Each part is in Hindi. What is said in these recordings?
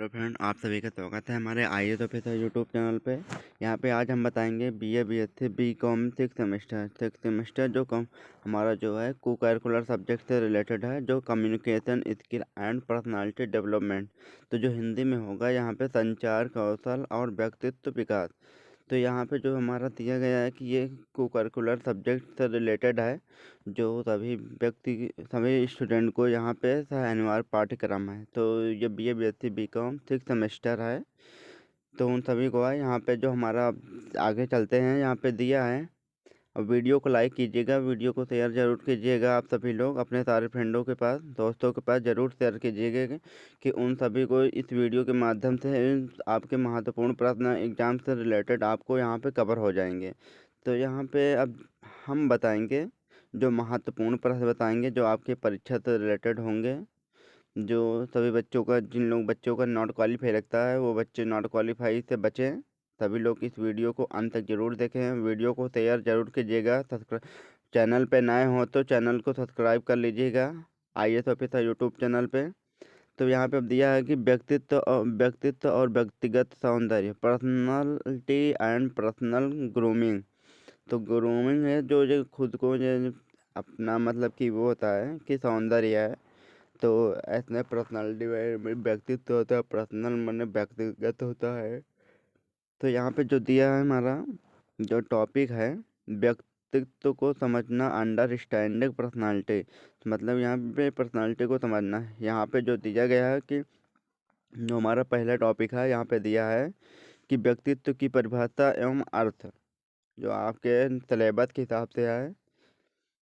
हेलो फ्रेंड, आप सभी का स्वागत है हमारे आइए तो फिर यूट्यूब चैनल पे। यहाँ पे आज हम बताएंगे BA BSc BCom six semester जो कम हमारा जो है को करिकुलर सब्जेक्ट से रिलेटेड है, जो communication skill and personality development. तो जो हिंदी में होगा यहाँ पे संचार कौशल और व्यक्तित्व विकास। तो यहाँ पे जो हमारा दिया गया है कि ये को करिकुलर सब्जेक्ट से रिलेटेड है, जो सभी स्टूडेंट को यहाँ पे अनिवार्य पाठ्यक्रम है। तो ये BA BSc BCom six semester है, तो उन सभी को है। यहाँ पे जो हमारा आगे चलते हैं, यहाँ पे दिया है। और वीडियो को लाइक कीजिएगा, वीडियो को शेयर जरूर कीजिएगा। आप सभी लोग अपने सारे फ्रेंडों के पास, दोस्तों के पास जरूर शेयर कीजिएगा कि उन सभी को इस वीडियो के माध्यम से आपके महत्वपूर्ण प्रश्न एग्जाम से रिलेटेड आपको यहाँ पे कवर हो जाएंगे। तो यहाँ पे अब हम बताएंगे, जो महत्वपूर्ण प्रश्न बताएंगे जो आपके परीक्षा से रिलेटेड होंगे। जो सभी बच्चों का, जिन लोग बच्चों का नॉट क्वालिफाई लगता है, वो बच्चे नॉट क्वालिफाई से बचें। सभी लोग इस वीडियो को अंत तक जरूर देखें, वीडियो को शेयर जरूर कीजिएगा। सब्सक्राइब, चैनल पे नए हो तो चैनल को सब्सक्राइब कर लीजिएगा। आइए तो फिर यूट्यूब चैनल पे। तो यहाँ पे अब दिया है कि व्यक्तित्व और व्यक्तिगत सौंदर्य, पर्सनालिटी एंड पर्सनल ग्रूमिंग। तो ग्रूमिंग है जो खुद को जो अपना मतलब कि वो होता है कि सौंदर्य है। तो ऐसे पर्सनालिटी में व्यक्तित्व होता है, पर्सनल मैंने व्यक्तिगत होता है। तो यहाँ पे जो दिया है हमारा जो टॉपिक है, व्यक्तित्व को समझना, अंडरस्टैंडिंग पर्सनालिटी। मतलब यहाँ पे पर्सनालिटी को समझना है। यहाँ पे जो दिया गया है कि जो हमारा पहला टॉपिक है, यहाँ पे दिया है कि व्यक्तित्व की परिभाषा एवं अर्थ, जो आपके सिलेबस के हिसाब से है।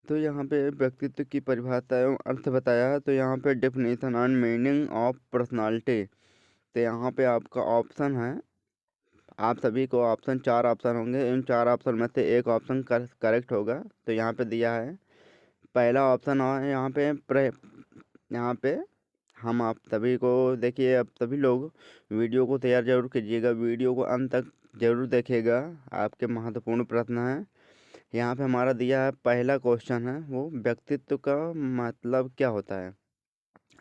तो यहाँ पे व्यक्तित्व की परिभाषा एवं अर्थ बताया है। तो यहाँ पे definition and meaning of personality. तो यहाँ पे आपका ऑप्शन है, आप सभी को ऑप्शन, चार ऑप्शन होंगे। इन चार ऑप्शन में से एक ऑप्शन करेक्ट होगा। तो यहाँ पे दिया है पहला ऑप्शन है। यहाँ पे हम आप सभी को देखिए, अब सभी लोग वीडियो को शेयर जरूर कीजिएगा, वीडियो को अंत तक जरूर देखिएगा। आपके महत्वपूर्ण प्रश्न है। यहाँ पे हमारा दिया है, पहला क्वेश्चन है वो, व्यक्तित्व का मतलब क्या होता है।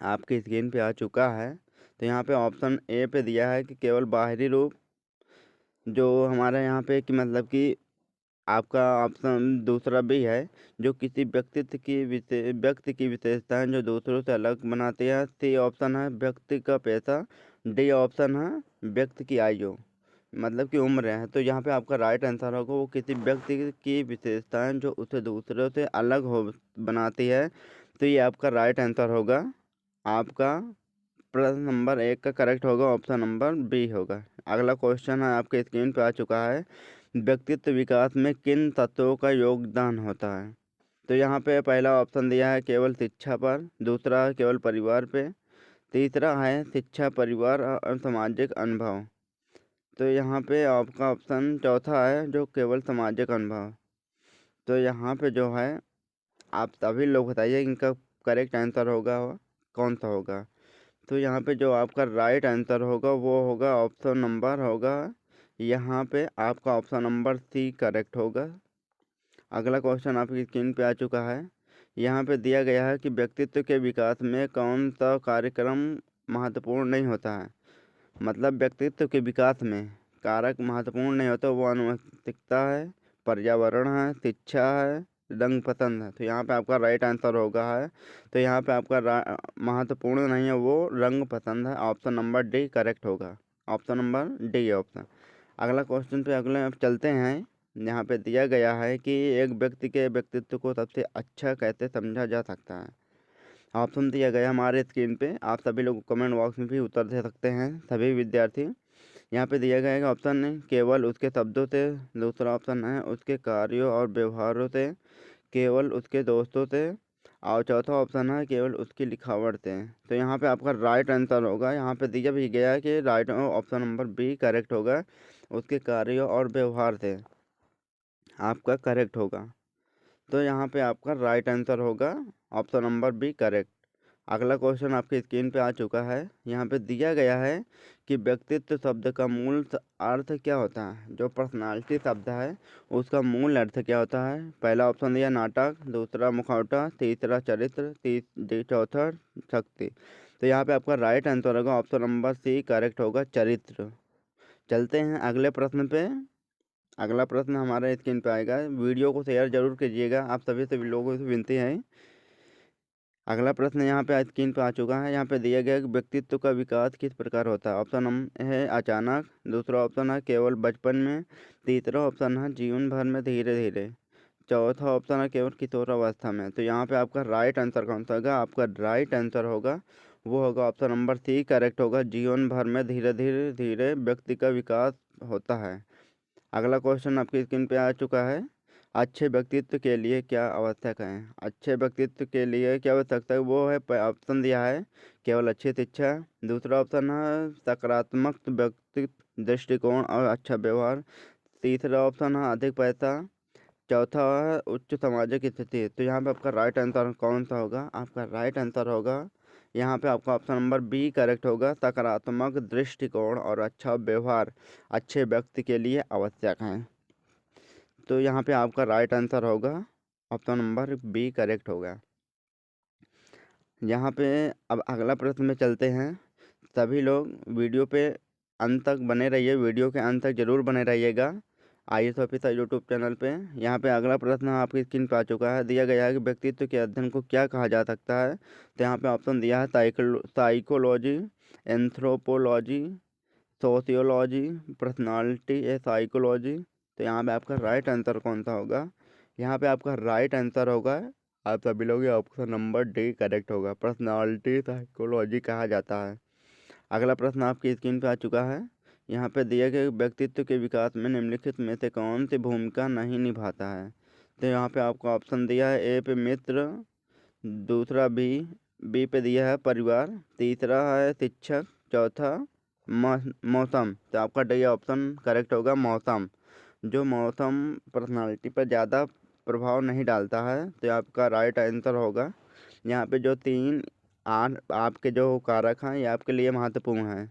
आपकी स्क्रीन पे आ चुका है। तो यहाँ पे ऑप्शन ए पे दिया है कि केवल बाहरी रूप। जो हमारे यहाँ पे कि मतलब कि आपका ऑप्शन दूसरा भी है, जो किसी व्यक्ति की विशेषताएं जो दूसरों से अलग बनाती है। सी ऑप्शन है व्यक्ति का पैसा। डी ऑप्शन है व्यक्ति की आयु, मतलब कि उम्र है। तो यहाँ पे आपका राइट आंसर होगा वो किसी व्यक्ति की विशेषताएं जो उसे दूसरों से अलग हो बनाती है। तो ये आपका राइट आंसर होगा। आपका प्रश्न नंबर एक का करेक्ट होगा, ऑप्शन नंबर बी होगा। अगला क्वेश्चन है, आपके स्क्रीन पे आ चुका है, व्यक्तित्व विकास में किन तत्वों का योगदान होता है। तो यहाँ पे पहला ऑप्शन दिया है केवल शिक्षा पर, दूसरा है केवल परिवार पे, तीसरा है शिक्षा, परिवार और सामाजिक अनुभव। तो यहाँ पे आपका ऑप्शन चौथा है जो केवल सामाजिक अनुभव। तो यहाँ पे जो है, आप सभी लोग बताइए इनका करेक्ट आंसर होगा कौन सा होगा। तो यहाँ पे जो आपका राइट आंसर होगा वो होगा ऑप्शन नंबर होगा, यहाँ पे आपका ऑप्शन नंबर सी करेक्ट होगा। अगला क्वेश्चन आपकी स्क्रीन पे आ चुका है। यहाँ पे दिया गया है कि व्यक्तित्व के विकास में कौन सा कार्यक्रम महत्वपूर्ण नहीं होता है। मतलब व्यक्तित्व के विकास में कारक महत्वपूर्ण नहीं होता, वो आनुवंशिकता है, पर्यावरण है, शिक्षा है, रंग पसंद है। तो यहाँ पे आपका राइट आंसर होगा है। तो यहाँ पे आपका महत्वपूर्ण नहीं है, वो रंग पसंद है। ऑप्शन नंबर डी करेक्ट होगा, ऑप्शन नंबर डी ऑप्शन। अगला क्वेश्चन पे अगले अब चलते हैं। यहाँ पे दिया गया है कि एक व्यक्ति के व्यक्तित्व को सबसे अच्छा कैसे समझा जा सकता है। ऑप्शन दिया गया हमारे स्क्रीन पे, आप सभी लोग कमेंट बॉक्स में भी उत्तर दे सकते हैं, सभी विद्यार्थी। यहाँ पे दिया गया है ऑप्शन है केवल उसके शब्दों से, दूसरा ऑप्शन है उसके कार्यों और व्यवहारों से, केवल उसके दोस्तों से, और चौथा ऑप्शन है केवल उसकी लिखावट से। तो यहाँ पे आपका राइट आंसर होगा, यहाँ पे दिया भी गया है कि right option number B correct होगा, उसके कार्यों और व्यवहार से आपका करेक्ट होगा। तो यहाँ पे आपका राइट आंसर होगा ऑप्शन नंबर बी करेक्ट। अगला क्वेश्चन आपकी स्क्रीन पे आ चुका है। यहाँ पे दिया गया है कि व्यक्तित्व शब्द का मूल अर्थ क्या होता है। जो पर्सनालिटी शब्द है उसका मूल अर्थ क्या होता है। पहला ऑप्शन दिया नाटक, दूसरा मुखौटा, तीसरा चरित्र, चौथा शक्ति। तो यहाँ पे आपका राइट आंसर होगा ऑप्शन नंबर सी करेक्ट होगा, चरित्र। चलते हैं अगले प्रश्न पे। अगला प्रश्न हमारा स्क्रीन पे आएगा। वीडियो को शेयर जरूर कीजिएगा, आप सभी लोगों से विनती है। अगला प्रश्न यहाँ पे स्क्रीन पे आ चुका है। यहाँ पे दिया गया कि व्यक्तित्व का विकास किस प्रकार होता है। ऑप्शन है अचानक, दूसरा ऑप्शन है केवल बचपन में, तीसरा ऑप्शन है जीवन भर में धीरे धीरे, चौथा ऑप्शन है केवल किशोरावस्था में। तो यहाँ पे आपका राइट आंसर कौन सा होगा? आपका राइट आंसर होगा वो होगा ऑप्शन नंबर सी करेक्ट होगा, जीवन भर में धीरे धीरे धीरे व्यक्ति का विकास होता है। अगला क्वेश्चन आपकी स्क्रीन पे आ चुका है। अच्छे व्यक्तित्व के लिए क्या आवश्यक है? अच्छे व्यक्तित्व के लिए क्या आवश्यकता है वो है, ऑप्शन दिया है केवल अच्छी शिक्षा, दूसरा ऑप्शन है सकारात्मक व्यक्तित्व दृष्टिकोण और अच्छा व्यवहार, तीसरा ऑप्शन है अधिक पैसा, चौथा है उच्च सामाजिक स्थिति। तो यहाँ पे आपका राइट आंसर कौन सा होगा? आपका राइट आंसर होगा यहाँ पे आपका ऑप्शन नंबर बी करेक्ट होगा, सकारात्मक दृष्टिकोण और अच्छा व्यवहार अच्छे व्यक्ति के लिए आवश्यक है। तो यहाँ पे आपका राइट आंसर होगा ऑप्शन नंबर बी करेक्ट होगा। यहाँ पे अब अगला प्रश्न में चलते हैं। सभी लोग वीडियो पे अंत तक बने रहिए, वीडियो के अंत तक जरूर बने रहिएगा IAS ऑफिसर यूट्यूब चैनल पे। यहाँ पे अगला प्रश्न आपकी स्क्रीन पे आ चुका है। दिया गया है कि व्यक्तित्व के अध्ययन को क्या कहा जा सकता है। तो यहाँ पे ऑप्शन दिया है साइकोलॉजी, एंथ्रोपोलॉजी, सोशियोलॉजी, पर्सनालिटी या साइकोलॉजी। तो यहाँ पे आपका राइट आंसर कौन सा होगा? यहाँ पे आपका राइट आंसर होगा, आप सभी लोग ऑप्शन नंबर डी करेक्ट होगा, पर्सनालिटी साइकोलॉजी कहा जाता है। अगला प्रश्न आपकी स्क्रीन पे आ चुका है। यहाँ पे दिया गया व्यक्तित्व के विकास में निम्नलिखित में से कौन सी भूमिका नहीं निभाता है। तो यहाँ पे आपको ऑप्शन दिया है ए पे मित्र, दूसरा बी पे दिया है परिवार, तीसरा है शिक्षक, चौथा मौसम। तो आपका डी ऑप्शन करेक्ट होगा, मौसम। जो मौसम पर्सनालिटी पर ज़्यादा प्रभाव नहीं डालता है। तो आपका राइट आंसर होगा। यहाँ पे जो तीन आपके जो कारक हैं ये आपके लिए महत्वपूर्ण हैं।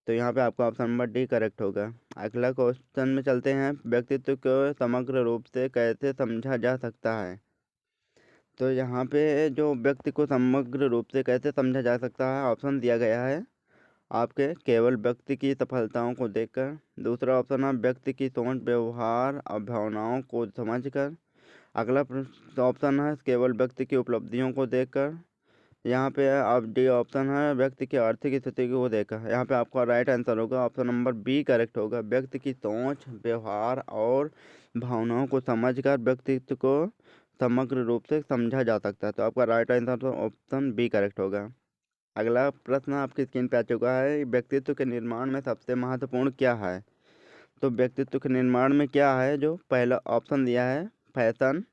तो यहाँ पे आपका ऑप्शन नंबर डी करेक्ट होगा। अगला क्वेश्चन में चलते हैं। व्यक्तित्व को समग्र रूप से कैसे समझा जा सकता है। तो यहाँ पे जो व्यक्ति को समग्र रूप से कैसे समझा जा सकता है, ऑप्शन दिया गया है आपके केवल व्यक्ति की सफलताओं को देखकर, दूसरा ऑप्शन है व्यक्ति की सोच व्यवहार और भावनाओं को समझकर, अगला ऑप्शन है केवल व्यक्ति की उपलब्धियों को देखकर, यहाँ पे आप डी ऑप्शन है व्यक्ति की आर्थिक स्थिति को देखकर। यहाँ पे आपका राइट आंसर होगा ऑप्शन नंबर बी करेक्ट होगा, व्यक्ति की सोच व्यवहार और भावनाओं को समझकर व्यक्तित्व को समग्र रूप से समझा जा सकता है। तो आपका राइट आंसर तो ऑप्शन बी करेक्ट होगा। अगला प्रश्न आपकी स्क्रीन पे आ चुका है। व्यक्तित्व के निर्माण में सबसे महत्वपूर्ण क्या है। तो व्यक्तित्व के निर्माण में क्या है, जो पहला ऑप्शन दिया है फैशन,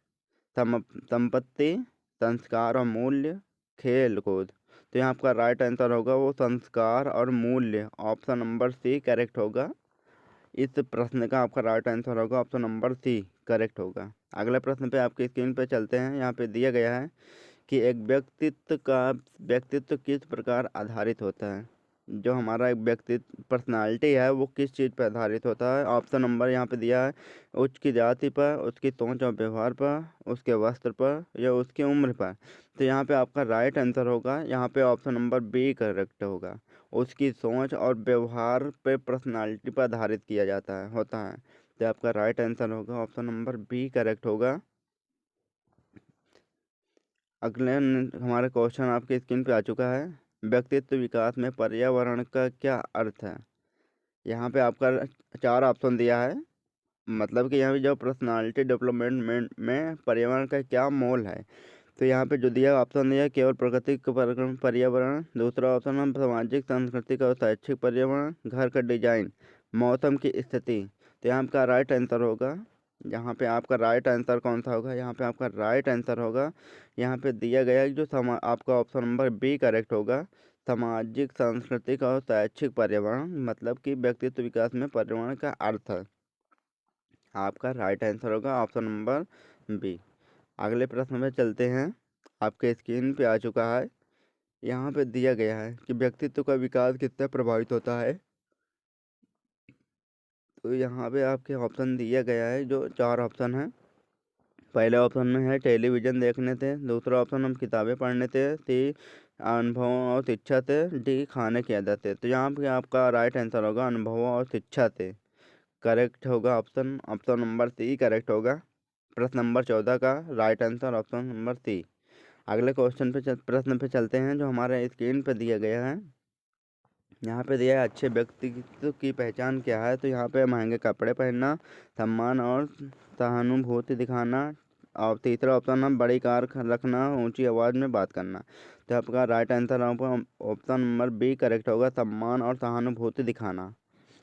संपत्ति, संस्कार और मूल्य, खेल कूद। तो यहाँ आपका राइट आंसर होगा वो संस्कार और मूल्य, ऑप्शन नंबर सी करेक्ट होगा। इस प्रश्न का आपका राइट आंसर होगा ऑप्शन नंबर सी करेक्ट होगा। अगले प्रश्न पे आपकी स्क्रीन पे चलते हैं। यहाँ पे दिया गया है कि एक व्यक्तित्व किस प्रकार आधारित होता है। जो हमारा एक व्यक्तित्व पर्सनालिटी है वो किस चीज़ पर आधारित होता है। ऑप्शन नंबर यहाँ पे दिया है उसकी जाति पर, उसकी सोच और व्यवहार पर, उसके वस्त्र पर या उसकी उम्र पर। तो यहाँ पे आपका राइट आंसर होगा यहाँ पे ऑप्शन नंबर बी करेक्ट होगा, उसकी सोच और व्यवहार पे पर्सनालिटी पर आधारित किया जाता है होता है। तो आपका राइट आंसर होगा ऑप्शन नंबर बी करेक्ट होगा। अगले हमारा क्वेश्चन आपके स्क्रीन पे आ चुका है। व्यक्तित्व विकास में पर्यावरण का क्या अर्थ है। यहाँ पे आपका 4 ऑप्शन दिया है, मतलब कि यहाँ पे जो पर्सनालिटी डेवलपमेंट में पर्यावरण का क्या मोल है। तो यहाँ पे जो दिया ऑप्शन दिया केवल प्राकृतिक पर्यावरण, दूसरा ऑप्शन है सामाजिक सांस्कृतिक और शैक्षिक पर्यावरण, घर का डिजाइन, मौसम की स्थिति। तो यहाँ का राइट आंसर होगा, यहाँ पे आपका राइट आंसर कौन सा होगा, यहाँ पे आपका राइट आंसर होगा यहाँ पे दिया गया है जो आपका ऑप्शन नंबर बी करेक्ट होगा, सामाजिक सांस्कृतिक और शैक्षिक पर्यावरण, मतलब कि व्यक्तित्व विकास में पर्यावरण का अर्थ है। आपका राइट आंसर होगा ऑप्शन नंबर बी। अगले प्रश्न में चलते हैं। आपके स्क्रीन पे आ चुका है। यहाँ पे दिया गया है कि व्यक्तित्व का विकास किससे प्रभावित होता है। तो यहाँ पे आपके ऑप्शन दिया गया है जो 4 ऑप्शन हैं। पहले ऑप्शन में है टेलीविज़न देखने से, दूसरा ऑप्शन हम किताबें पढ़ने से, अनुभवों और शिक्षा से, डी खाने की आदत है। तो यहाँ पे आपका राइट आंसर होगा अनुभवों और शिक्षा से। करेक्ट होगा option option number C correct होगा। प्रश्न नंबर 14 का right answer option number C. अगले क्वेश्चन पे प्रश्न पे चलते हैं जो हमारे स्क्रीन पे दिया गया है। यहाँ पे दिया है अच्छे व्यक्तित्व की पहचान क्या है। तो यहाँ पे महंगे कपड़े पहनना, सम्मान और सहानुभूति दिखाना, और तीसरा ऑप्शन है बड़ी कार रखना, ऊंची आवाज़ में बात करना। तो आपका right answer option number B correct होगा, सम्मान और सहानुभूति दिखाना।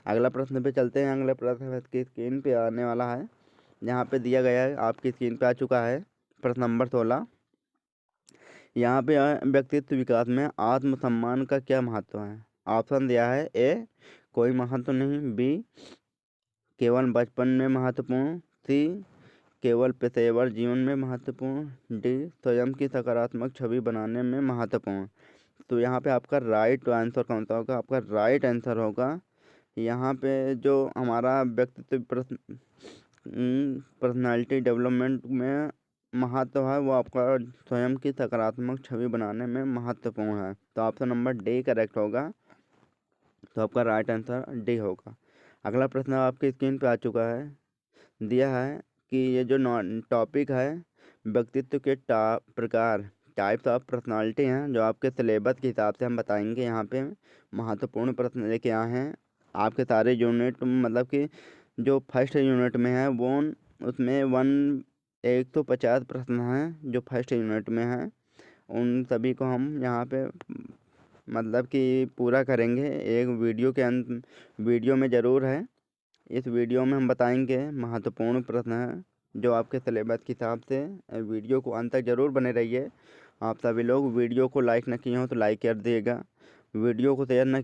अगला प्रश्न पे चलते हैं। अगला प्रश्न की स्क्रीन पे आने वाला है। यहाँ पे दिया गया है, आपकी स्क्रीन पे आ चुका है प्रश्न नंबर 16। यहाँ पे व्यक्तित्व विकास में आत्मसम्मान का क्या महत्व है। ऑप्शन दिया है ए कोई महत्व नहीं, बी केवल बचपन में महत्वपूर्ण, सी केवल पेशेवर जीवन में महत्वपूर्ण, डी स्वयं की सकारात्मक छवि बनाने में महत्वपूर्ण। तो यहाँ पे आपका राइट आंसर कौन सा होगा। आपका राइट आंसर होगा यहाँ पे जो हमारा व्यक्तित्व पर्सनालिटी डेवलपमेंट में महत्व है वो आपका स्वयं की सकारात्मक छवि बनाने में महत्वपूर्ण है। तो ऑप्शन नंबर डी करेक्ट होगा। तो आपका राइट आंसर डी होगा। अगला प्रश्न आपकी स्क्रीन पे आ चुका है। दिया है कि ये जो टॉपिक है व्यक्तित्व के प्रकार, टाइप्स ऑफ पर्सनालिटी हैं, जो आपके सिलेबस के हिसाब से हम बताएंगे। यहाँ पे महत्वपूर्ण प्रश्न लेके आए हैं। आपके सारे यूनिट मतलब कि जो फर्स्ट यूनिट में है वो उसमें 150 प्रश्न हैं जो फर्स्ट यूनिट में हैं। उन सभी को हम यहाँ पे मतलब कि पूरा करेंगे एक वीडियो के अंत, वीडियो में ज़रूर है। इस वीडियो में हम बताएंगे महत्वपूर्ण प्रश्न हैं जो आपके सिलेबस के हिसाब से। वीडियो को अंत तक ज़रूर बने रहिए। आप सभी लोग वीडियो को लाइक न किए हों तो लाइक कर दिएगा, वीडियो को शेयर न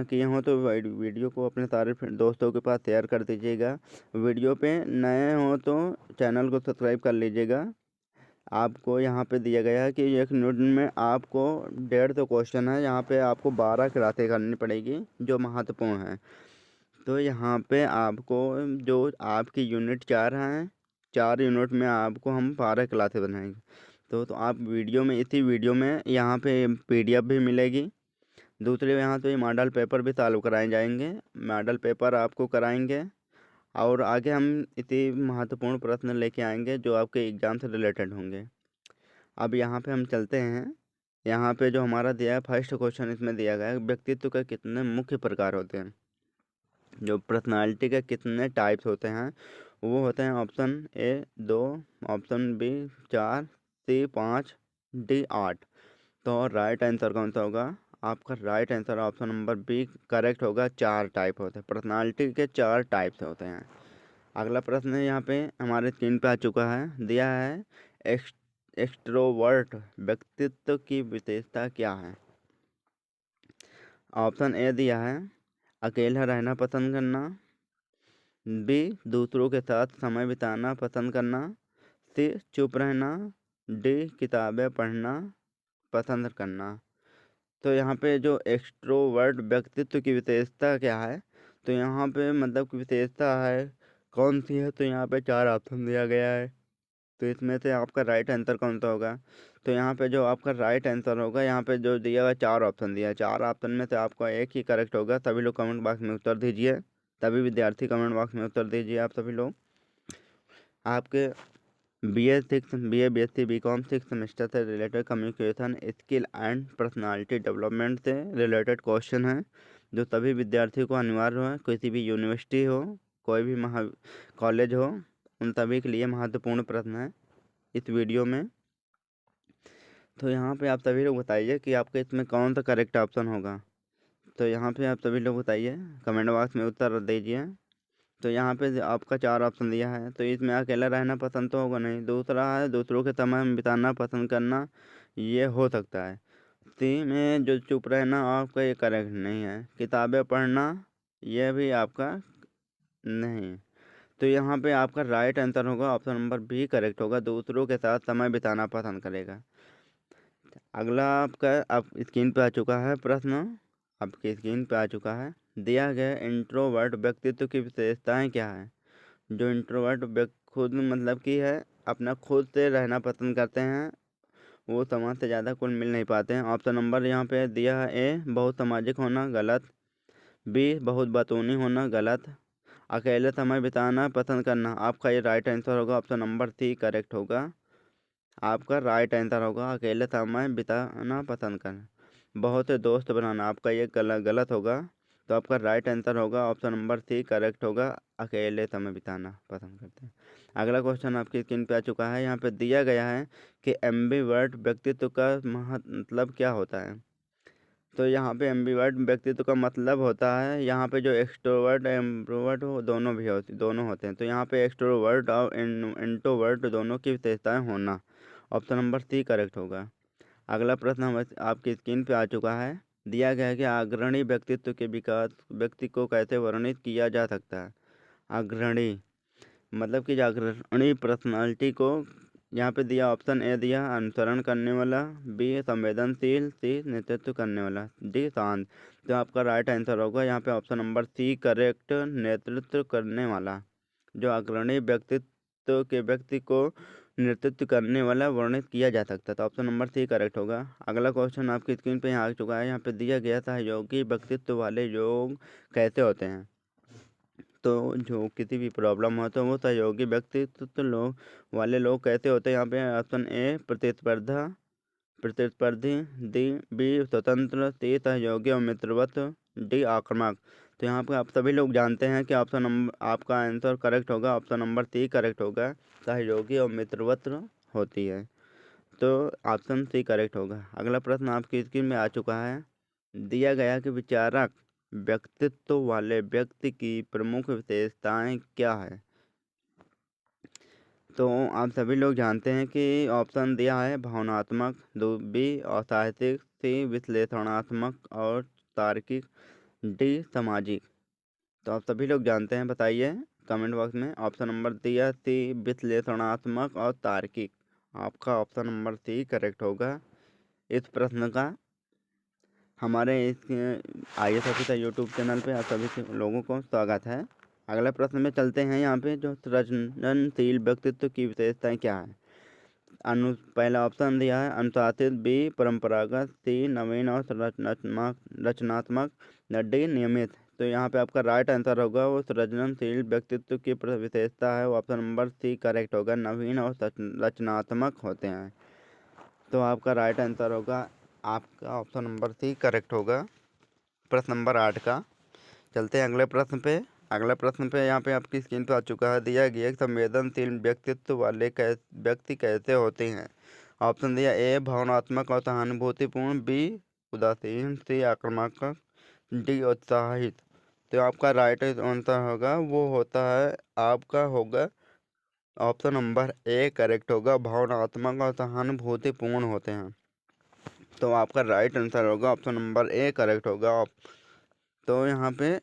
किए हों तो वीडियो को अपने सारे दोस्तों के पास शेयर कर दीजिएगा। वीडियो पे नए हों तो चैनल को सब्सक्राइब कर लीजिएगा। आपको यहाँ पे दिया गया है कि एक मिनट में आपको 150 क्वेश्चन है। यहाँ पे आपको 12 क्लासें करनी पड़ेगी जो महत्वपूर्ण है। तो यहाँ पे आपको जो आपकी यूनिट 4 हैं, 4 यूनिट में आपको हम 12 क्लासें बनाएंगे। तो आप वीडियो में, इसी वीडियो में यहाँ पे PDF भी मिलेगी। दूसरे यहाँ तो ये मॉडल पेपर भी चालू कराए जाएंगे, मॉडल पेपर आपको कराएंगे। और आगे हम इतनी महत्वपूर्ण प्रश्न लेके आएंगे जो आपके एग्ज़ाम से रिलेटेड होंगे। अब यहाँ पे हम चलते हैं। यहाँ पे जो हमारा दिया है फर्स्ट क्वेश्चन, इसमें दिया गया है व्यक्तित्व के कितने मुख्य प्रकार होते हैं, जो पर्सनालिटी के कितने टाइप्स होते हैं। वो होते हैं option A 2, option B 4, C 5, D 8। तो राइट आंसर कौन सा होगा। आपका right answer option number B correct होगा। 4 टाइप होते हैं, पर्सनालिटी के 4 टाइप्स होते हैं। अगला प्रश्न यहाँ पे हमारे स्क्रीन पे आ चुका है। दिया है एक्सट्रोवर्ट व्यक्तित्व की विशेषता क्या है। ऑप्शन ए दिया है अकेला रहना पसंद करना, बी दूसरों के साथ समय बिताना पसंद करना, सी चुप रहना, डी किताबें पढ़ना पसंद करना। तो यहाँ पे जो एक्सट्रोवर्ट व्यक्तित्व की विशेषता क्या है, तो यहाँ पे मतलब की विशेषता है कौन सी है। तो यहाँ पे 4 ऑप्शन दिया गया है। तो इसमें से आपका राइट आंसर कौन सा होगा। तो यहाँ पे जो आपका राइट आंसर होगा, यहाँ पे जो दिया हुआ 4 ऑप्शन दिया है, 4 ऑप्शन में से आपका एक ही करेक्ट होगा। सभी लोग कमेंट बॉक्स में उत्तर दीजिए, सभी विद्यार्थी कमेंट बॉक्स में उत्तर दीजिए। आप सभी लोग आपके BA BSc BCom 6 सेमेस्टर से related communication skill and personality development से रिलेटेड क्वेश्चन हैं जो सभी विद्यार्थियों को अनिवार्य है। किसी भी यूनिवर्सिटी हो, कोई भी कॉलेज हो, उन सभी के लिए महत्वपूर्ण प्रश्न है इस वीडियो में। तो यहाँ पे आप सभी लोग बताइए कि आपके इसमें कौन सा करेक्ट ऑप्शन होगा। तो यहाँ पे आप सभी लोग बताइए, कमेंट बॉक्स में उत्तर दीजिए। तो यहाँ पे आपका 4 ऑप्शन दिया है। तो इसमें अकेला रहना पसंद तो होगा नहीं। दूसरा है दूसरों के समय बिताना पसंद करना, ये हो सकता है। सी में जो चुप रहना आपका ये करेक्ट नहीं है। किताबें पढ़ना ये भी आपका नहीं। तो यहाँ पे आपका राइट आंसर होगा ऑप्शन नंबर बी करेक्ट होगा, दूसरों के साथ समय बिताना पसंद करेगा। अगला आपका आप स्क्रीन पे आ चुका है प्रश्न, आपकी स्क्रीन पे आ चुका है। दिया गया इंट्रोवर्ट व्यक्तित्व की विशेषताएं क्या है। जो इंट्रोवर्ट खुद मतलब कि है अपना खुद से रहना पसंद करते हैं, वो समाज से ज़्यादा कुल मिल नहीं पाते हैं। ऑप्शन नंबर यहाँ पे दिया है ए बहुत सामाजिक होना, गलत। बी बहुत बतूनी होना, गलत। अकेले समय बिताना पसंद करना, आपका ये राइट आंसर होगा। ऑप्शन नंबर सी करेक्ट होगा, आपका राइट आंसर होगा। अकेले समय बिताना पसंद करना। बहुत से दोस्त बनाना, आपका ये गलत होगा। तो आपका राइट आंसर होगा ऑप्शन नंबर सी करेक्ट होगा, अकेले समय बिताना पसंद करते हैं। अगला क्वेश्चन आपकी स्क्रीन पे आ चुका है। यहाँ पे दिया गया है कि एम्बिवर्ट व्यक्तित्व का मतलब क्या होता है। तो यहाँ पे एम्बिवर्ट व्यक्तित्व का मतलब होता है, यहाँ पे जो एक्सट्रोवर्ट एम्प्रोवर्ट हो दोनों होते हैं। तो यहाँ पे एक्सट्रोवर्ट और इंट्रोवर्ट दोनों की विशेषताएं होना। ऑप्शन नंबर सी करेक्ट होगा। अगला प्रश्न आपकी स्क्रीन पे आ चुका है। दिया गया है कि अग्रणी व्यक्तित्व के विकास व्यक्ति को कैसे वर्णित किया जा सकता है। अग्रणी मतलब कि अग्रणी पर्सनालिटी को यहाँ पे दिया, ऑप्शन ए दिया अनुसरण करने वाला, बी संवेदनशील, सी नेतृत्व करने वाला, डी शांत। तो आपका राइट आंसर होगा यहाँ पे ऑप्शन नंबर सी करेक्ट, नेतृत्व करने वाला। जो अग्रणी व्यक्तित्व के व्यक्ति को नेतृत्व करने वाला वर्णित किया जा सकता है। तो ऑप्शन नंबर सी करेक्ट होगा। अगला क्वेश्चन आपकी स्क्रीन पे यहाँ आ चुका है। यहाँ पे दिया गया सहयोगी व्यक्तित्व वाले लोग कैसे होते हैं। तो जो किसी भी प्रॉब्लम हो तो वो सहयोगी व्यक्तित्व वाले लोग कैसे होते हैं। यहाँ पे ऑप्शन ए प्रतिस्पर्धी, डी बी स्वतंत्र, सी सहयोगी और मित्रवत, डी आक्रामक। तो यहाँ पे आप सभी लोग जानते हैं कि ऑप्शन नंबर आपका आंसर करेक्ट होगा। ऑप्शन नंबर सी करेक्ट होगा, सहयोगी और मित्रवत होती है। तो ऑप्शन सी करेक्ट होगा। अगला प्रश्न आपकी स्क्रीन में आ चुका है। दिया गया कि विचारक व्यक्तित्व वाले व्यक्ति की प्रमुख विशेषताएं क्या है। तो आप सभी लोग जानते हैं कि ऑप्शन दिया है भावनात्मक, दो बी असाहित्यिक, सी विश्लेषणात्मक और तार्किक, डी सामाजिक। तो आप सभी लोग जानते हैं, बताइए कमेंट बॉक्स में। ऑप्शन नंबर दिया सी विश्लेषणात्मक और तार्किक, आपका ऑप्शन नंबर सी करेक्ट होगा। इस प्रश्न का हमारे इस IAS ऑफिसर यूट्यूब चैनल पे आप सभी लोगों को स्वागत है। अगले प्रश्न में चलते हैं। यहाँ पे जो सृजनशील व्यक्तित्व की विशेषताएं क्या है। पहला ऑप्शन दिया है अनुशासित, बी परंपरागत, सी नवीन और रचनात्मक, डी नियमित। तो यहाँ पे आपका राइट आंसर होगा वो सृजनशील व्यक्तित्व की विशेषता है, वो ऑप्शन नंबर सी करेक्ट होगा, नवीन और रचनात्मक होते हैं। तो आपका राइट आंसर होगा, आपका ऑप्शन नंबर सी करेक्ट होगा। प्रश्न नंबर 8 का चलते हैं अगले प्रश्न पे। अगले प्रश्न पे यहाँ पे आपकी स्क्रीन पे आ चुका है। दिया गया संवेदनशील व्यक्तित्व वाले व्यक्ति कैसे होते हैं। ऑप्शन दिया ए भावनात्मक और सहानुभूतिपूर्ण, बी उदासीन, सी आक्रामक, डी उत्साहित। तो आपका राइट आंसर होगा वो होता है, आपका होगा ऑप्शन नंबर ए करेक्ट होगा, भावनात्मक और सहानुभूतिपूर्ण होते हैं। तो आपका राइट आंसर होगा ऑप्शन नंबर ए करेक्ट होगा। तो यहाँ पे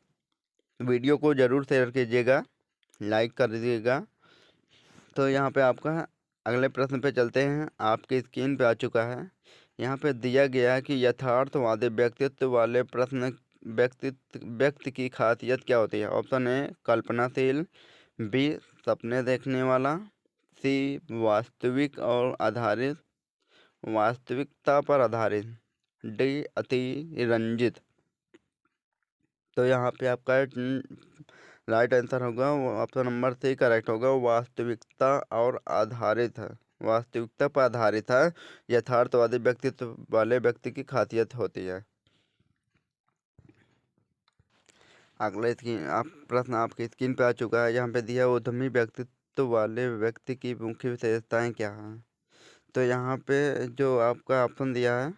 वीडियो को ज़रूर शेयर कीजिएगा, लाइक कर दीजिएगा। तो यहाँ पे आपका अगले प्रश्न पे चलते हैं। आपकी स्क्रीन पे आ चुका है। यहाँ पे दिया गया है कि यथार्थवादी व्यक्तित्व वाले व्यक्ति की खासियत क्या होती है। ऑप्शन ए कल्पनाशील, बी सपने देखने वाला, सी वास्तविकता पर आधारित, डी अतिरंजित। तो यहाँ पे आपका राइट आंसर होगा वो ऑप्शन नंबर सी करेक्ट होगा, वास्तविकता और आधारित है, वास्तविकता पर आधारित है, यथार्थवादी व्यक्तित्व वाले व्यक्ति की खासियत होती है। अगले प्रश्न आपकी स्क्रीन पे आ चुका है। यहाँ पे दिया उद्यमी व्यक्तित्व वाले व्यक्ति की मुख्य विशेषताएं क्या हैं। तो यहाँ पे जो आपका ऑप्शन दिया है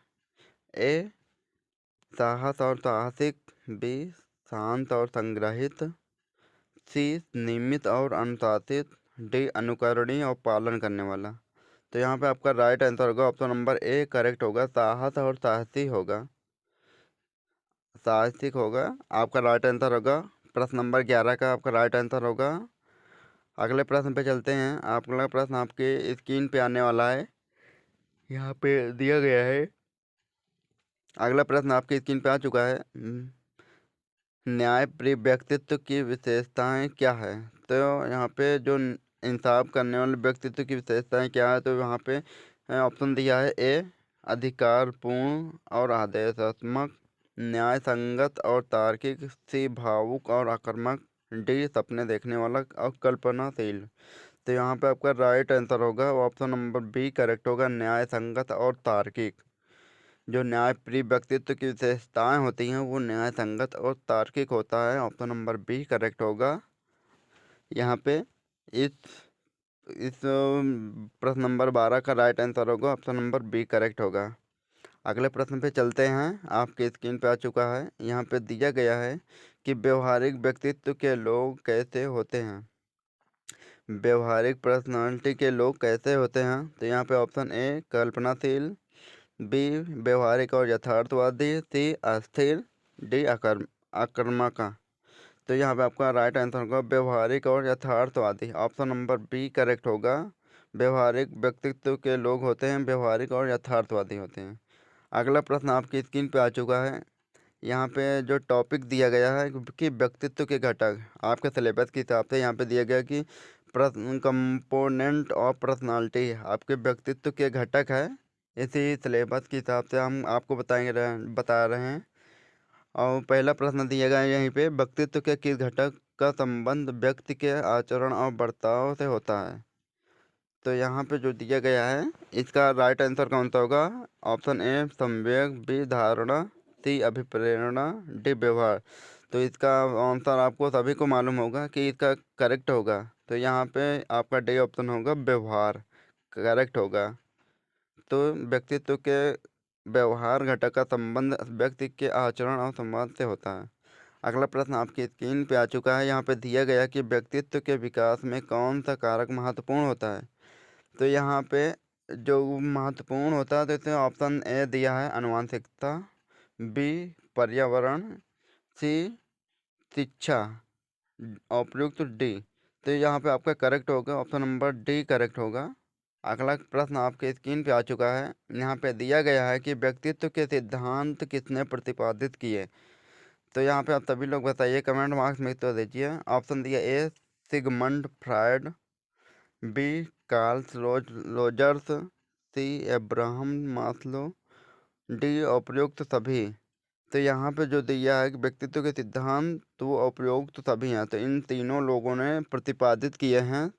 ए साहस और साहसिक, बी शांत और संग्रहित, सी नियमित और अनुशासित, डी अनुकरणीय और पालन करने वाला। तो यहाँ पे आपका राइट आंसर होगा ऑप्शन नंबर ए करेक्ट होगा, साहस और साहसिक होगा, आपका राइट आंसर होगा। प्रश्न नंबर 11 का आपका राइट आंसर होगा। अगले प्रश्न पे चलते हैं। अगला प्रश्न आपके स्क्रीन पे आने वाला है। यहाँ पे दिया गया है, अगला प्रश्न आपकी स्क्रीन पे आ चुका है। न्यायप्रिय व्यक्तित्व की विशेषताएं क्या है। तो यहाँ पे जो इंसाफ करने वाले व्यक्तित्व की विशेषताएं क्या है। तो यहाँ पे ऑप्शन दिया है ए अधिकारपूर्ण और आदेशात्मक, न्याय संगत और तार्किक, सी भावुक और आक्रामक, डी सपने देखने वाला और कल्पनाशील। तो यहाँ पे आपका राइट आंसर होगा ऑप्शन नंबर बी करेक्ट होगा, न्याय संगत और तार्किक। जो न्यायप्रिय व्यक्तित्व की विशेषताएं होती हैं वो न्याय संगत और तार्किक होता है। ऑप्शन नंबर बी करेक्ट होगा यहाँ पे। इस इस प्रश्न नंबर 12 का राइट आंसर होगा ऑप्शन नंबर बी करेक्ट होगा। अगले प्रश्न पे चलते हैं। आपके स्क्रीन पे आ चुका है। यहाँ पे दिया गया है कि व्यवहारिक व्यक्तित्व के लोग कैसे होते हैं। व्यवहारिक पर्सनालिटी के लोग कैसे होते हैं। तो यहाँ पे ऑप्शन ए कल्पनाशील, बी व्यवहारिक और यथार्थवादी, सी अस्थिर, डी आक्रामक। तो यहाँ पे आपका राइट आंसर होगा व्यवहारिक और यथार्थवादी। ऑप्शन नंबर बी करेक्ट होगा। व्यवहारिक व्यक्तित्व के लोग होते हैं व्यवहारिक और यथार्थवादी होते हैं। अगला प्रश्न आपकी स्क्रीन पे आ चुका है। यहाँ पे जो टॉपिक दिया गया है कि व्यक्तित्व के घटक, आपके सिलेबस के हिसाब से यहाँ पे दिया गया कि प्रश्न कंपोनेंट ऑफ पर्सनालिटी आपके व्यक्तित्व के घटक है। इसी सिलेबस के हिसाब से हम आपको बता रहे हैं। और पहला प्रश्न दिया गया है यहीं पे, व्यक्तित्व के किस घटक का संबंध व्यक्ति के आचरण और बर्ताव से होता है। तो यहाँ पे जो दिया गया है इसका राइट आंसर कौन सा होगा। ऑप्शन ए संवेग, बी धारणा, सी अभिप्रेरणा, डी व्यवहार। तो इसका आंसर आपको सभी को मालूम होगा कि इसका करेक्ट होगा। तो यहाँ पे आपका डी ऑप्शन होगा व्यवहार करेक्ट होगा। तो व्यक्तित्व के व्यवहार घटक का संबंध व्यक्ति के आचरण और संवाद से होता है। अगला प्रश्न आपकी स्क्रीन पे आ चुका है। यहाँ पे दिया गया कि व्यक्तित्व के विकास में कौन सा कारक महत्वपूर्ण होता है। तो यहाँ पे जो महत्वपूर्ण होता है तो इसमें ऑप्शन ए दिया है आनुवंशिकता, बी पर्यावरण, सी शिक्षा, उपयुक्त डी। तो यहाँ पे आपका करेक्ट होगा ऑप्शन नंबर डी करेक्ट होगा। अगला प्रश्न आपके स्क्रीन पे आ चुका है। यहाँ पे दिया गया है कि व्यक्तित्व के सिद्धांत किसने प्रतिपादित किए। तो यहाँ पे आप सभी लोग बताइए, कमेंट बॉक्स में तो दीजिए। ऑप्शन दिया A Sigmund Freud, B Carl Rogers, C Abraham Maslow, D उपयुक्त सभी। तो यहाँ पे जो दिया है कि व्यक्तित्व के सिद्धांत तो वो उपयुक्त सभी हैं। तो इन तीनों लोगों ने प्रतिपादित किए हैं,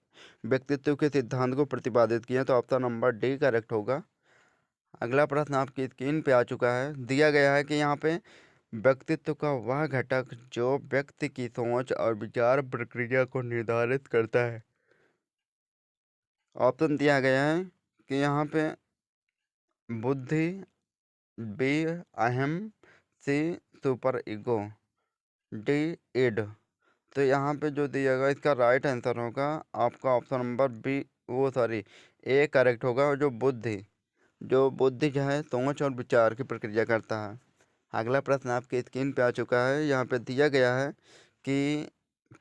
व्यक्तित्व के सिद्धांत को प्रतिपादित किए हैं। तो ऑप्शन नंबर डी करेक्ट होगा। अगला प्रश्न आपकी स्क्रीन पे आ चुका है। दिया गया है कि यहाँ पे व्यक्तित्व का वह घटक जो व्यक्ति की सोच और विचार प्रक्रिया को निर्धारित करता है। ऑप्शन दिया गया है कि यहाँ पे बुद्धि, बी अहम, सी सुपर ईगो, डी इड। तो यहाँ पे जो दिया गया इसका राइट आंसर होगा आपका option number B A correct होगा। जो बुद्धि जो है सोच और विचार की प्रक्रिया करता है। अगला प्रश्न आपके स्क्रीन पे आ चुका है। यहाँ पे दिया गया है कि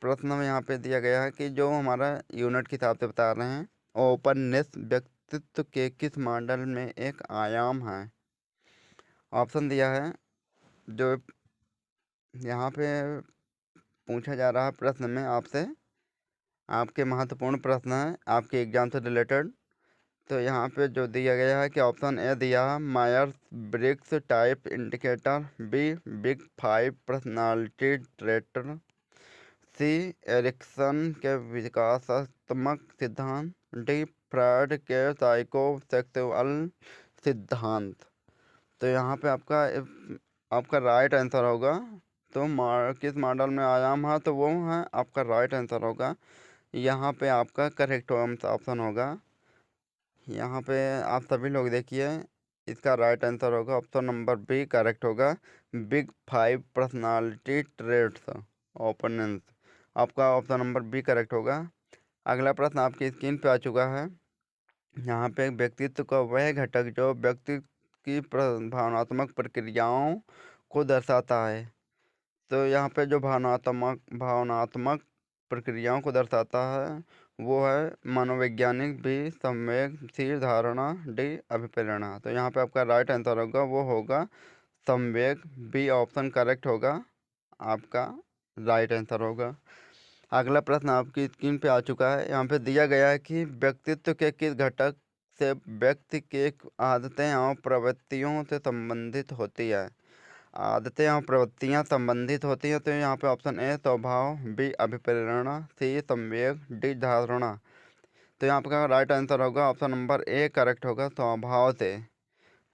प्रश्न में यहाँ पे दिया गया है कि जो हमारा यूनिट के हिसाब से बता रहे हैं, ओपननेस व्यक्तित्व के किस मॉडल में एक आयाम है। ऑप्शन दिया है जो यहाँ पे पूछा जा रहा है प्रश्न में आपसे, आपके महत्वपूर्ण प्रश्न है आपके एग्जाम से रिलेटेड। तो यहाँ पे जो दिया गया है कि ऑप्शन ए दिया है Myers Briggs type indicator, B big 5 personality trait, C Erikson के विकासात्मक सिद्धांत, डी फ्रॉइड के साइकोसेक्सुअल सिद्धांत। तो यहाँ पे आपका राइट आंसर होगा। तो किस मॉडल में आयाम है तो वो है आपका राइट आंसर होगा। यहाँ पे आपका करेक्ट ऑप्शन होगा। यहाँ पे आप सभी लोग देखिए, इसका राइट आंसर होगा ऑप्शन नंबर बी करेक्ट होगा, बिग 5 पर्सनालिटी ट्रेट्स ओपोनेंस। आपका ऑप्शन नंबर बी करेक्ट होगा। अगला प्रश्न आपकी स्क्रीन पे आ चुका है। यहाँ पे व्यक्तित्व का वह घटक जो व्यक्ति की भावनात्मक प्रक्रियाओं को दर्शाता है। तो यहाँ पे जो भावनात्मक प्रक्रियाओं को दर्शाता है वो है मनोवैज्ञानिक, बी संवेग, सी धारणा, डी अभिप्रेरणा। तो यहाँ पे आपका राइट आंसर होगा वो होगा संवेग, बी ऑप्शन करेक्ट होगा आपका राइट आंसर होगा। अगला प्रश्न आपकी स्क्रीन पे आ चुका है। यहाँ पे दिया गया है कि व्यक्तित्व के किस घटक से व्यक्ति की आदतें और प्रवृत्तियों से संबंधित होती है। आदतें और प्रवृत्तियाँ संबंधित होती हैं, तो यहाँ पे ऑप्शन ए स्वभाव, बी अभिप्रेरणा, सी संवेग, डी धारणा। तो यहाँ पे राइट आंसर होगा ऑप्शन नंबर ए करेक्ट होगा, स्वभाव से,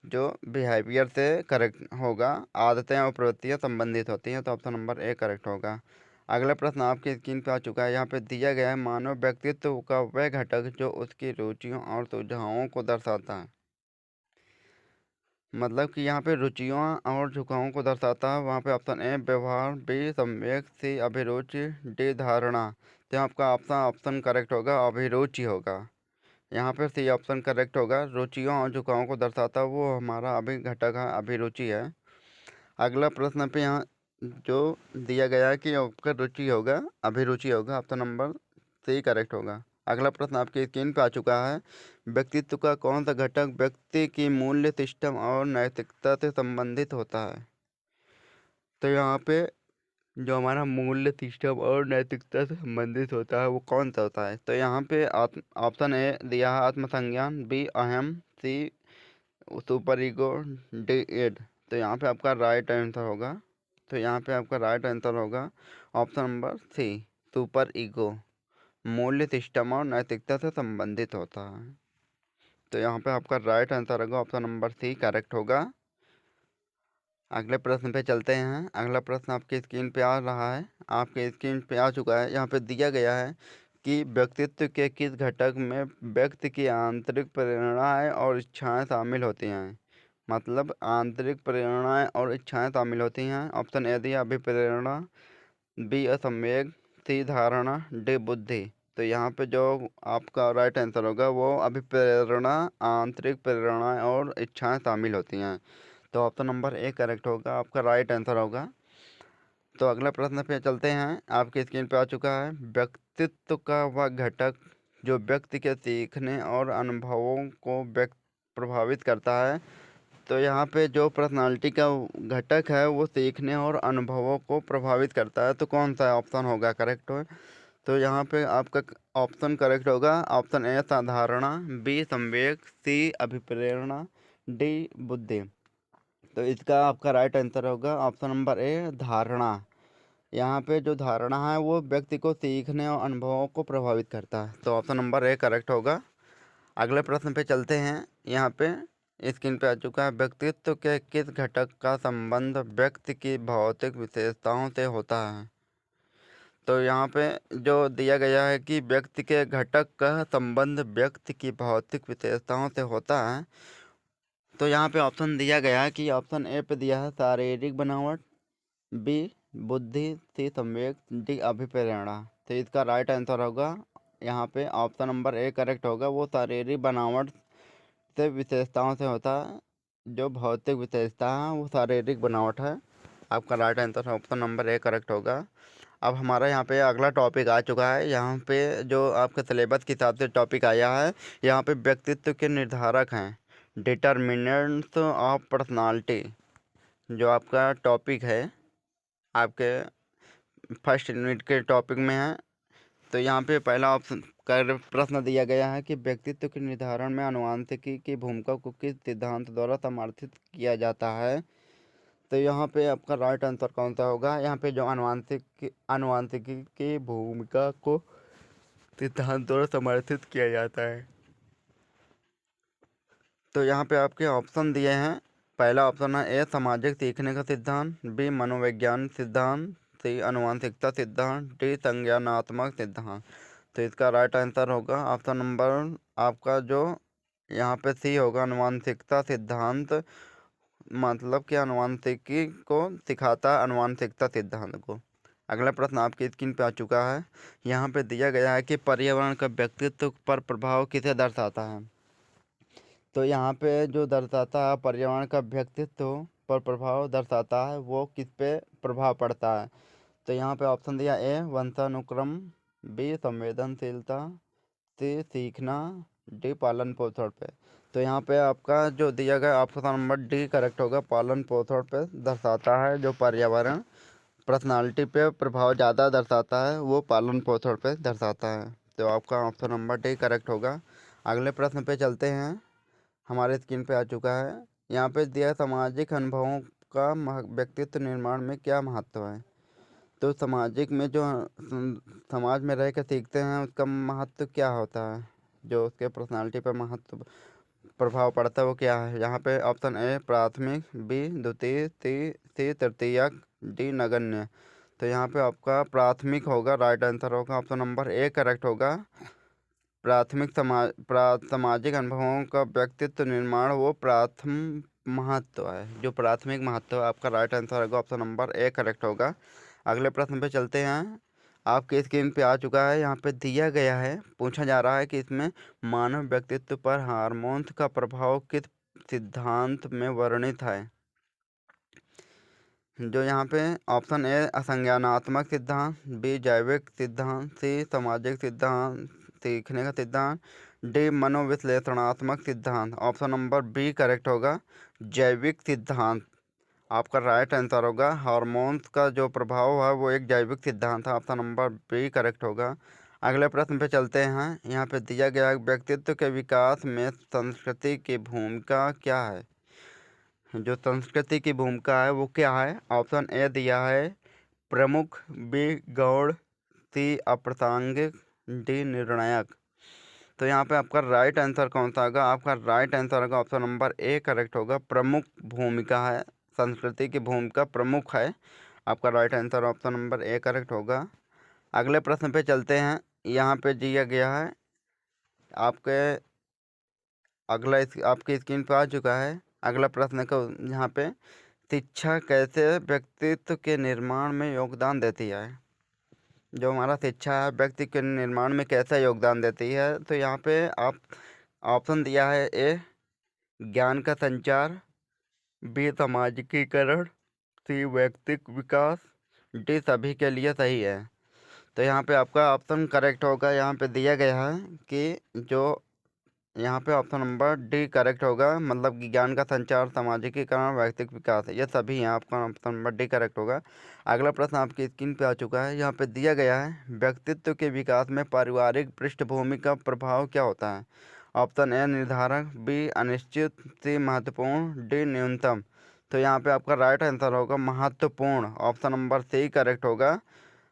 जो बिहेवियर से करेक्ट होगा। आदतें और प्रवृत्तियाँ संबंधित होती हैं, तो ऑप्शन नंबर ए करेक्ट होगा। अगला प्रश्न आपकी स्क्रीन पर आ चुका है। यहाँ पे दिया गया है मानव व्यक्तित्व का वह घटक जो उसकी रुचियों और सुझावों को दर्शाता है। मतलब कि यहाँ पे रुचियों और झुकावों को दर्शाता है। वहाँ पे ऑप्शन ए व्यवहार, बी संवेग, सी अभिरुचि, डी धारणा। तो आपका ऑप्शन करेक्ट होगा, अभिरुचि होगा। यहाँ पे सी ऑप्शन करेक्ट होगा। रुचियों और झुकावों को दर्शाता है वो हमारा अभी घटक है, अभिरुचि है। अगला प्रश्न पे यहाँ जो दिया गया है कि आपका रुचि होगा, अभिरुचि होगा, ऑप्शन नंबर सी करेक्ट होगा। अगला प्रश्न आपकी स्क्रीन पे आ चुका है। व्यक्तित्व का कौन सा घटक व्यक्ति की मूल्य सिस्टम और नैतिकता से संबंधित होता है? तो यहाँ पे जो हमारा मूल्य सिस्टम और नैतिकता से संबंधित होता है वो कौन सा होता है? तो यहाँ पे ऑप्शन ए दिया है आत्मसंज्ञान, बी अहम, सी सुपर ईगो, डी एड। तो यहाँ पे आपका राइट आंसर होगा। तो यहाँ पे आपका राइट आंसर होगा option number C super ego, मूल्य सिस्टम और नैतिकता से संबंधित होता है। तो यहाँ पे आपका राइट आंसर होगा ऑप्शन नंबर सी करेक्ट होगा। अगले प्रश्न पे चलते हैं। अगला प्रश्न आपकी स्क्रीन पे आ रहा है, आपके स्क्रीन पे आ चुका है। यहाँ पे दिया गया है कि व्यक्तित्व के किस घटक में व्यक्ति की आंतरिक प्रेरणाएं और इच्छाएं शामिल होती हैं। मतलब आंतरिक प्रेरणाएं और इच्छाएं शामिल होती हैं। ऑप्शन ए दिया अभिप्रेरणा, बी असंवेग, सी धारणा, डी बुद्धि। तो यहाँ पे जो आपका राइट आंसर होगा वो अभिप्रेरणा, आंतरिक प्रेरणाएं और इच्छाएं शामिल होती हैं। तो ऑप्शन नंबर ए करेक्ट होगा, आपका राइट आंसर होगा। तो अगला प्रश्न पे चलते हैं। आपकी स्क्रीन पे आ चुका है। व्यक्तित्व का वह घटक जो व्यक्ति के सीखने और अनुभवों को प्रभावित करता है। तो यहाँ पे जो पर्सनालिटी का घटक है वो सीखने और अनुभवों को प्रभावित करता है, तो कौन सा ऑप्शन होगा करेक्ट हो? तो यहाँ पे आपका ऑप्शन करेक्ट होगा ऑप्शन ए साधारणा, बी संवेग, सी अभिप्रेरणा, डी बुद्धि। तो इसका आपका राइट आंसर होगा ऑप्शन नंबर ए धारणा। यहाँ पे जो धारणा है वो व्यक्ति को सीखने और अनुभवों को प्रभावित करता है, तो ऑप्शन नंबर ए करेक्ट होगा। अगले प्रश्न पे चलते हैं। यहाँ पे स्क्रीन पे आ चुका है। व्यक्तित्व के किस घटक का संबंध व्यक्ति की भौतिक विशेषताओं से होता है? तो यहाँ पे जो दिया गया है कि व्यक्ति के घटक का संबंध व्यक्ति की भौतिक विशेषताओं से होता है। तो यहाँ पे ऑप्शन दिया गया है कि ऑप्शन ए पे दिया है शारीरिक बनावट, बी बुद्धि, सी संवेग, डी अभिप्रेरणा। तो इसका राइट आंसर होगा यहाँ पे ऑप्शन नंबर ए करेक्ट होगा। वो शारीरिक बनावट से विशेषताओं से होता है। जो भौतिक विशेषता है वो शारीरिक बनावट है। आपका right answer option number A correct होगा। अब हमारा यहाँ पे अगला टॉपिक आ चुका है। यहाँ पे जो आपके सिलेबस के हिसाब से टॉपिक आया है, यहाँ पे व्यक्तित्व के निर्धारक हैं, डिटर्मिनेंट्स ऑफ पर्सनालिटी, जो आपका टॉपिक है आपके फर्स्ट यूनिट के टॉपिक में है। तो यहाँ पे पहला ऑप्शन कर प्रश्न दिया गया है कि व्यक्तित्व के निर्धारण में आनुवंशिकी की भूमिका को किस सिद्धांत द्वारा समर्थित किया जाता है? तो यहाँ पे आपका राइट आंसर कौन सा होगा? यहाँ पे जो आनुवंशिकी की भूमिका को सिद्धांत द्वारा समर्थित किया जाता है। तो यहाँ पे आपके ऑप्शन दिए हैं। पहला ऑप्शन है ए सामाजिक सीखने का सिद्धांत, बी मनोविज्ञान सिद्धांत, सी आनुवंशिकता सिद्धांत, डी संज्ञानात्मक सिद्धांत। तो इसका राइट आंसर होगा ऑप्शन नंबर आपका जो यहाँ पे सी होगा, आनुवंशिकता सिद्धांत। मतलब कि आनुवंशिकी को सिखाता है, आनुवंशिकता सिद्धांत को। अगला प्रश्न आपकी स्क्रीन पे आ चुका है। यहाँ पे दिया गया है कि पर्यावरण का व्यक्तित्व पर प्रभाव किसे दर्शाता है? तो यहाँ पे जो दर्शाता है पर्यावरण का व्यक्तित्व पर प्रभाव दर्शाता है वो किस पे प्रभाव पड़ता है? तो यहाँ पे ऑप्शन दिया ए वंशानुक्रम, बी संवेदनशीलता, सी सीखना, डी पालन पोषण पे। तो यहाँ पे आपका जो दिया गया ऑप्शन नंबर डी करेक्ट होगा, पालन पोषण पे दर्शाता है। जो पर्यावरण पर्सनालिटी पे प्रभाव ज़्यादा दर्शाता है वो पालन पोषण पे दर्शाता है। तो आपका ऑप्शन नंबर डी करेक्ट होगा। अगले प्रश्न पे चलते हैं। हमारे स्क्रीन पे आ चुका है। यहाँ पे दिया सामाजिक अनुभवों का व्यक्तित्व निर्माण में क्या महत्व है। तो सामाजिक में जो समाज में रह के सीखते हैं उसका महत्व क्या होता है, जो उसके पर्सनालिटी पर महत्व प्रभाव पड़ता है वो क्या है। यहाँ पे ऑप्शन ए प्राथमिक, बी द्वितीय, सी तृतीयक, डी नगण्य। तो यहाँ पे आपका प्राथमिक होगा, राइट आंसर होगा। ऑप्शन नंबर ए करेक्ट होगा। सामाजिक अनुभवों का व्यक्तित्व निर्माण वो प्राथम महत्व है, जो प्राथमिक महत्व है आपका राइट आंसर होगा। ऑप्शन नंबर ए करेक्ट होगा। अगले प्रश्न पे चलते हैं। आपके स्क्रीन पे आ चुका है। यहाँ पे दिया गया है, पूछा जा रहा है कि इसमें मानव व्यक्तित्व पर हार्मोन्स का प्रभाव किस सिद्धांत में वर्णित है। जो यहाँ पे ऑप्शन ए असंज्ञानात्मक सिद्धांत, बी जैविक सिद्धांत, सी सामाजिक सिद्धांत सीखने का सिद्धांत, डी मनोविश्लेषणात्मक सिद्धांत। ऑप्शन नंबर बी करेक्ट होगा, जैविक सिद्धांत आपका राइट आंसर होगा। हार्मोन्स का जो प्रभाव है वो एक जैविक सिद्धांत है। ऑप्शन नंबर बी करेक्ट होगा। अगले प्रश्न पे चलते हैं। यहाँ पे दिया गया व्यक्तित्व के विकास में संस्कृति की भूमिका क्या है। जो संस्कृति की भूमिका है वो क्या है। ऑप्शन ए दिया है प्रमुख, बी गौड़, सी अप्रासंगिक, डी निर्णायक। तो यहाँ पे आपका राइट आंसर कौन सा होगा। आपका राइट आंसर होगा ऑप्शन नंबर ए करेक्ट होगा। प्रमुख भूमिका है, संस्कृति की भूमिका प्रमुख है। आपका right answer option number A correct होगा। अगले प्रश्न पे चलते हैं। यहाँ पे दिया गया है आपके आपकी स्क्रीन पे आ चुका है। अगला प्रश्न को यहाँ पे शिक्षा कैसे व्यक्तित्व के निर्माण में योगदान देती है। जो हमारा शिक्षा है व्यक्ति के निर्माण में कैसा योगदान देती है। तो यहाँ पे आप ऑप्शन दिया है ए ज्ञान का संचार, बी सामाजिकीकरण, सी व्यक्तिक विकास, डी सभी के लिए सही है। तो यहाँ पे आपका ऑप्शन करेक्ट होगा। यहाँ पे दिया गया है कि जो यहाँ पे ऑप्शन नंबर डी करेक्ट होगा, मतलब कि ज्ञान का संचार, सामाजिकीकरण, व्यक्तिक विकास, ये सभी हैं। आपका ऑप्शन नंबर डी करेक्ट होगा। अगला प्रश्न आपकी स्क्रीन पे आ चुका है। यहाँ पे दिया गया है व्यक्तित्व के विकास में पारिवारिक पृष्ठभूमि का प्रभाव क्या होता है। ऑप्शन ए निर्धारक, बी अनिश्चित, सी महत्वपूर्ण, डी न्यूनतम। तो यहाँ पे आपका राइट आंसर होगा महत्वपूर्ण। ऑप्शन नंबर सी करेक्ट होगा,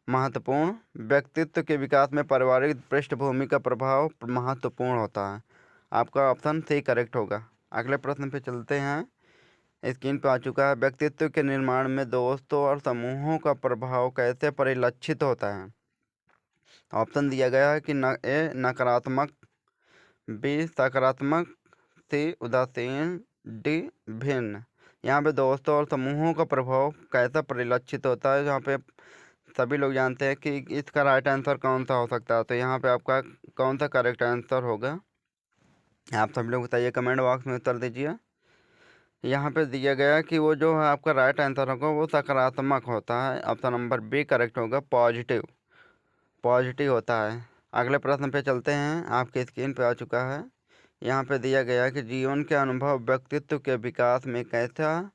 महत्वपूर्ण। व्यक्तित्व के विकास में पारिवारिक पृष्ठभूमि का प्रभाव महत्वपूर्ण होता है। आपका ऑप्शन सी करेक्ट होगा। अगले प्रश्न पे चलते हैं। स्क्रीन पे आ चुका है। व्यक्तित्व के निर्माण में दोस्तों और समूहों का प्रभाव कैसे परिलक्षित होता है। ऑप्शन दिया गया है कि ए नकारात्मक, बी सकारात्मक, सी उदासीन, डी भिन्न। यहाँ पे दोस्तों और समूहों का प्रभाव कैसा परिलक्षित होता है। यहाँ पे सभी लोग जानते हैं कि इसका राइट आंसर कौन सा हो सकता है। तो यहाँ पे आपका कौन सा करेक्ट आंसर होगा, आप सभी लोग बताइए, कमेंट बॉक्स में उत्तर दीजिए। यहाँ पे दिया गया कि वो जो है आपका राइट आंसर होगा वो सकारात्मक होता है। ऑप्शन नंबर बी करेक्ट होगा, पॉजिटिव, पॉजिटिव होता है। अगले प्रश्न पे चलते हैं। आपके स्क्रीन पे आ चुका है। यहाँ पे दिया गया है कि जीवन के अनुभव व्यक्तित्व के विकास में कैसा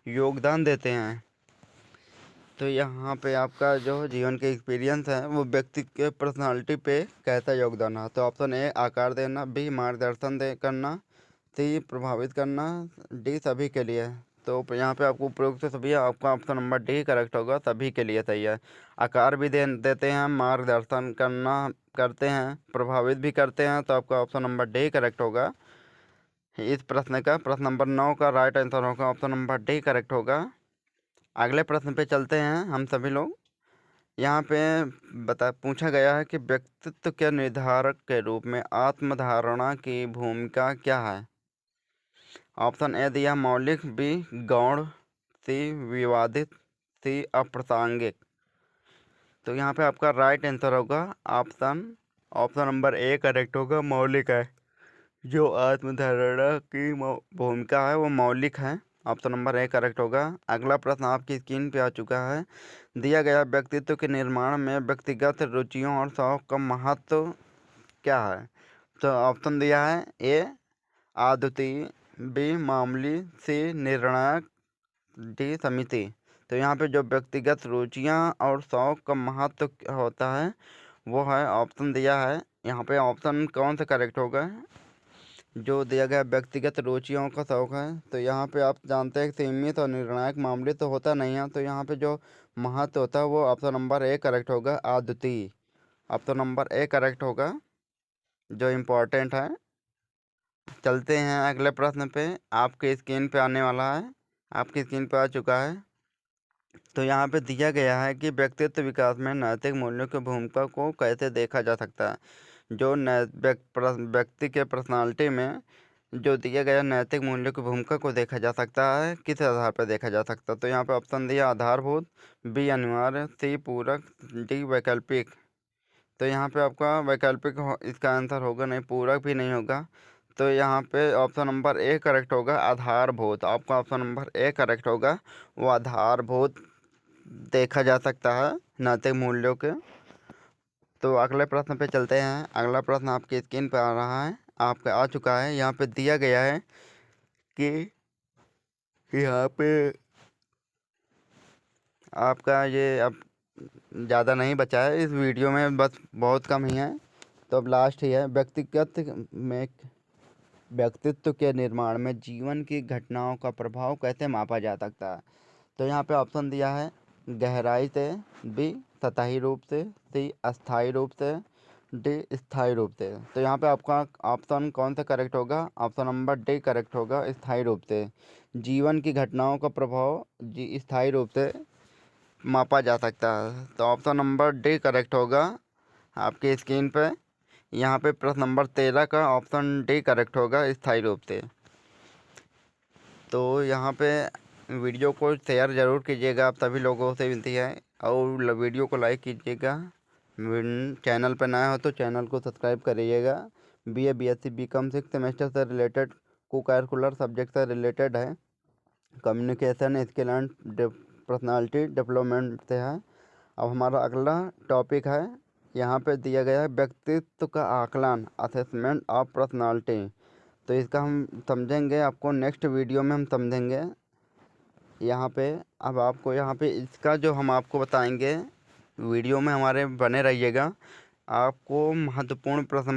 योगदान देते हैं। तो यहाँ पे आपका जो जीवन के एक्सपीरियंस है वो व्यक्ति के पर्सनालिटी पे कैसा योगदान है। तो ऑप्शन ए आकार देना, बी मार्गदर्शन करना, सी प्रभावित करना, डी सभी के लिए। तो यहाँ पे आपको उपयुक्त सभी आपका ऑप्शन नंबर डी करेक्ट होगा, सभी के लिए सही है। आकार भी देते हैं, मार्गदर्शन करते हैं, प्रभावित भी करते हैं। तो आपका ऑप्शन नंबर डी करेक्ट होगा। इस प्रश्न का प्रश्न नंबर 9 का राइट आंसर होगा ऑप्शन नंबर डी करेक्ट होगा। अगले प्रश्न पे चलते हैं हम सभी लोग। यहाँ पे पूछा गया है कि व्यक्तित्व के निर्धारक के रूप में आत्मधारणा की भूमिका क्या है। ऑप्शन ए दिया मौलिक, बी गौण, सी विवादित, सी अप्रासंगिक। तो यहाँ पे आपका राइट आंसर होगा ऑप्शन नंबर ए करेक्ट होगा, मौलिक है। जो आत्मधारणा की भूमिका है वो मौलिक है। ऑप्शन नंबर ए करेक्ट होगा। अगला प्रश्न आपकी स्क्रीन पे आ चुका है। दिया गया व्यक्तित्व के निर्माण में व्यक्तिगत रुचियों और शौक का महत्व क्या है। तो ऑप्शन दिया है ए अद्वितीय, बी मामूली, सी निर्णायक, डी समिति। तो यहाँ पे जो व्यक्तिगत रुचियाँ और शौक का महत्व होता है वो है, ऑप्शन दिया है यहाँ पे, ऑप्शन कौन सा करेक्ट होगा। जो दिया गया व्यक्तिगत रुचियों का शौक है। तो यहाँ पे आप जानते हैं कि सीमित और निर्णायक मामले तो होता नहीं है। तो यहाँ पे जो महत्व होता है वो ऑप्शन नंबर ए करेक्ट होगा, अद्वितीय। ऑप्शन नंबर ए करेक्ट होगा, जो इम्पोर्टेंट है। चलते हैं अगले प्रश्न पे। आपके स्क्रीन पे आने वाला है, आपकी स्क्रीन पे आ चुका है। तो यहाँ पे दिया गया है कि व्यक्तित्व विकास में नैतिक मूल्यों की भूमिका को कैसे देखा जा सकता है। जो व्यक्ति के पर्सनालिटी में जो दिया गया नैतिक मूल्यों की भूमिका को देखा जा सकता है, किस आधार पर देखा जा सकता है। तो यहाँ पे ऑप्शन दिया आधारभूत, बी अनिवार्य, सी पूरक, डी वैकल्पिक। तो यहाँ पे आपका वैकल्पिक इसका आंसर होगा नहीं, पूरक भी नहीं होगा। तो यहाँ पे ऑप्शन नंबर ए करेक्ट होगा, आधारभूत। आपका ऑप्शन नंबर ए करेक्ट होगा, वो आधारभूत देखा जा सकता है नैतिक मूल्यों के। तो अगले प्रश्न पे चलते हैं। अगला प्रश्न आपकी स्क्रीन पे आ रहा है, आपका आ चुका है। यहाँ पे दिया गया है कि यहाँ पे आपका ये अब ज़्यादा नहीं बचा है इस वीडियो में, बस बहुत कम ही है। तो अब लास्ट ही है, व्यक्तित्व के निर्माण में जीवन की घटनाओं का प्रभाव कैसे मापा जा सकता है। तो यहाँ पे ऑप्शन दिया है गहराई से, बी सतही रूप से, सी अस्थायी रूप से, डी स्थायी रूप से। तो यहाँ पे आपका ऑप्शन कौन सा करेक्ट होगा? ऑप्शन नंबर डी करेक्ट होगा, स्थायी रूप से। जीवन की घटनाओं का प्रभाव जी स्थायी रूप से मापा जा सकता है। तो ऑप्शन नंबर डी करेक्ट होगा आपकी स्क्रीन पे। यहाँ पे प्रश्न नंबर 13 का ऑप्शन डी करेक्ट होगा, स्थायी रूप से। तो यहाँ पे वीडियो को शेयर ज़रूर कीजिएगा, आप सभी लोगों से विनती है, और वीडियो को लाइक कीजिएगा। चैनल पर नया हो तो चैनल को सब्सक्राइब करिएगा। BA BSc BCom 6 सेमेस्टर से रिलेटेड, को करिकुलर सब्जेक्ट से रिलेटेड है, communication skill and personality development से है। अब हमारा अगला टॉपिक है, यहाँ पे दिया गया है व्यक्तित्व का आकलन, असेसमेंट ऑफ पर्सनालिटी। तो इसका हम समझेंगे, आपको नेक्स्ट वीडियो में हम समझेंगे। यहाँ पे अब आपको यहाँ पे इसका जो हम आपको बताएंगे, वीडियो में हमारे बने रहिएगा। आपको महत्वपूर्ण प्रश्न